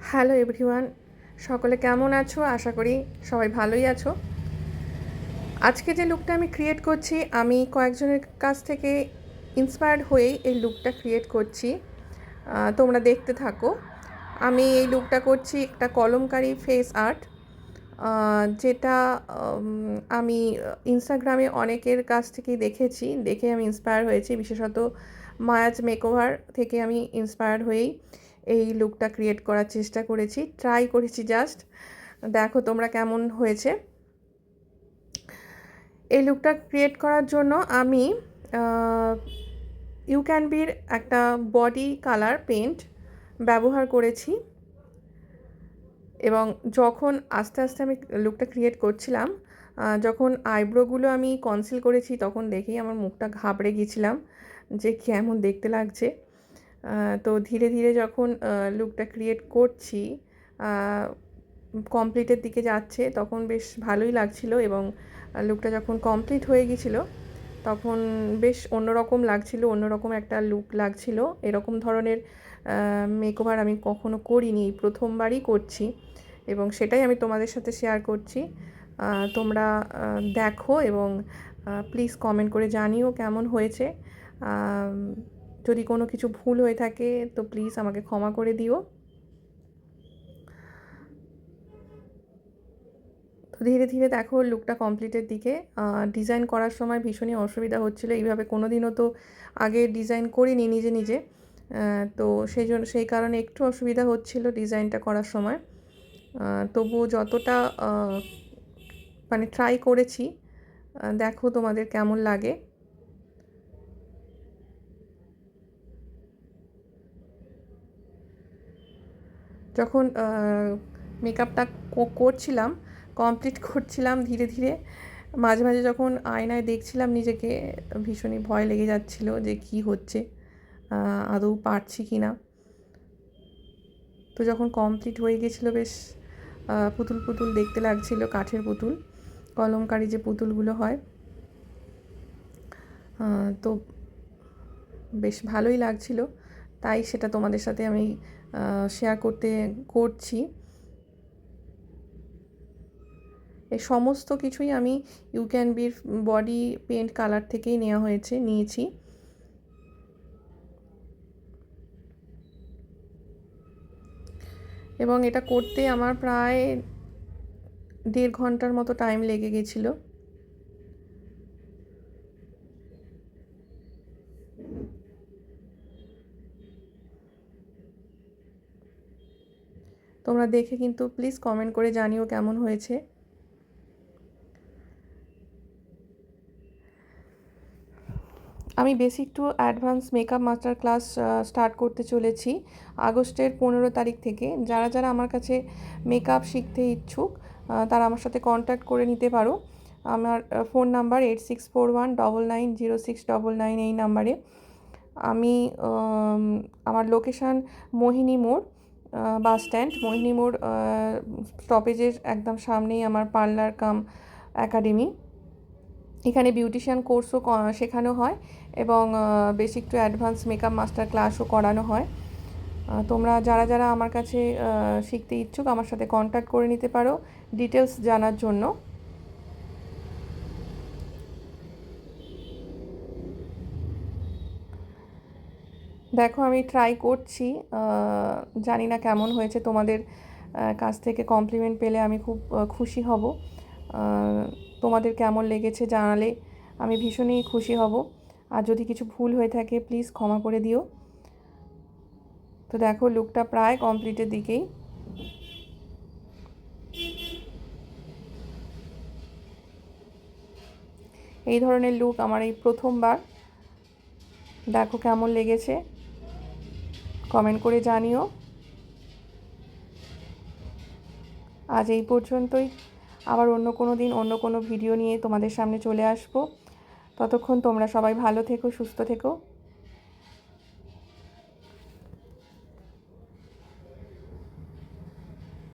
Hello everyone, সকলে কেমন আছো? আশা করি সবাই ভালোই আছো। আজকে যে লুকটা আমি ক্রিয়েট করছি, আমি কয়েকজনের কাছ থেকে ইন্সপায়ার্ড হয়েই এই লুকটা ক্রিয়েট করছি। তোমরা দেখতে থাকো। আমি এই লুকটা করছি একটা কলমকারি ফেস আর্ট, যেটা আমি ইনস্টাগ্রামে অনেকের কাছ থেকেই দেখে আমি ইন্সপায়ার হয়েছি। বিশেষত মায়াজ মেকওভার থেকে আমি ইন্সপায়ার্ড হয়েই এই লুকটা ক্রিয়েট করার চেষ্টা করেছি, ট্রাই করেছি। জাস্ট দেখো তোমরা কেমন হয়েছে। এই লুকটা ক্রিয়েট করার জন্য আমি ইউ ক্যান বির একটা বডি কালার পেন্ট ব্যবহার করেছি, এবং যখন আস্তে আস্তে আমি লুকটা ক্রিয়েট করছিলাম, যখন আইব্রোগুলো আমি কনসিল করেছি, তখন দেখেই আমার মুখটা ঘাবড়ে গিয়েছিলাম যে কেমন দেখতে লাগছে। তো ধীরে ধীরে যখন লুকটা ক্রিয়েট করছি, কমপ্লিটের দিকে যাচ্ছে, তখন বেশ ভালোই লাগছিল। এবং লুকটা যখন কমপ্লিট হয়ে গিয়েছিল, তখন বেশ অন্যরকম লাগছিল, অন্যরকম একটা লুক লাগছিল। এরকম ধরনের মেকওভার আমি কখনো করিনি, এই প্রথমবারই করছি, এবং সেটাই আমি তোমাদের সাথে শেয়ার করছি। তোমরা দেখো এবং প্লিজ কমেন্ট করে জানিও কেমন হয়েছে। যদি কোনো কিছু ভুল হয়ে থাকে তো প্লিজ আমাকে ক্ষমা করে দিও। তো ধীরে ধীরে দেখো লুকটা কমপ্লিটের দিকে। ডিজাইন করার সময় ভীষণই অসুবিধা হচ্ছিলো, এইভাবে কোনো দিনও তো আগে ডিজাইন করিনি নিজে নিজে। তো সেই কারণে একটু অসুবিধা হচ্ছিল ডিজাইনটা করার সময়। তবুও যতটা মানে ট্রাই করেছি, দেখো তোমাদের কেমন লাগে। যখন মেকআপটা করছিলাম, কমপ্লিট করছিলাম ধীরে ধীরে, মাঝে মাঝে যখন আয়নায় দেখছিলাম নিজেকে, ভীষণই ভয় লেগে যাচ্ছিল যে কি হচ্ছে, আদৌ পারছি কি না। তো যখন কমপ্লিট হয়ে গেছিলো, বেশ পুতুল পুতুল দেখতে লাগছিল, কাঠের পুতুল, কলমকারি যে পুতুলগুলো হয়। তো বেশ ভালোই লাগছিল, তাই সেটা তোমাদের সাথে আমি শেয়ার করছি। এই সমস্ত কিছুই আমি ইউ ক্যান বির বডি পেন্ট কালার থেকেই নিয়েছি। এবং এটা করতে আমার প্রায় 1.5 ঘন্টার মতো টাইম লেগে গেছিলো। তোমরা দেখে কিন্তু প্লিজ কমেন্ট করে জানিও কেমন হয়েছে। আমি basic to advance makeup master class start করতে চলেছি আগস্টের 15 তারিখ থেকে। যারা যারা আমার কাছে মেকআপ শিখতে ইচ্ছুক, তারা আমার সাথে কন্ট্যাক্ট করে নিতে পারো। আমার ফোন নাম্বার 8641990699, এই নাম্বারে। আমি আমার লোকেশান মোহিনী মোড় বাস স্ট্যান্ড, মোহিনী মোড় স্টপেজের একদম সামনেই আমার পার্লার কাম একাডেমি। এখানে বিউটিশিয়ান কোর্সও শেখানো হয়, এবং basic to advance makeup master ক্লাসও করানো হয়। তোমরা যারা যারা আমার কাছে শিখতে ইচ্ছুক, আমার সাথে কন্ট্যাক্ট করে নিতে পারো ডিটেলস জানার জন্য। দেখো আমি ট্রাই করছি, জানি না কেমন হয়েছে। তোমাদের কাছ থেকে কমপ্লিমেন্ট পেলে আমি খুব খুশি হব। তোমাদের কেমন লেগেছে জানালে আমি ভীষণই খুশি হব। আর যদি কিছু ভুল হয়ে থাকে প্লিজ ক্ষমা করে দিও। তো দেখো লুকটা প্রায় কমপ্লিটের দিকেই। এই ধরনের লুক আমার এই প্রথমবার। দেখো কেমন লেগেছে কমেন্ট করে জানিও। আজ এই পর্যন্তই, আবার অন্য কোনো দিন অন্য কোনো ভিডিও নিয়ে তোমাদের সামনে চলে আসবো। ততক্ষণ তোমরা সবাই ভালো থেকো, সুস্থ থেকো।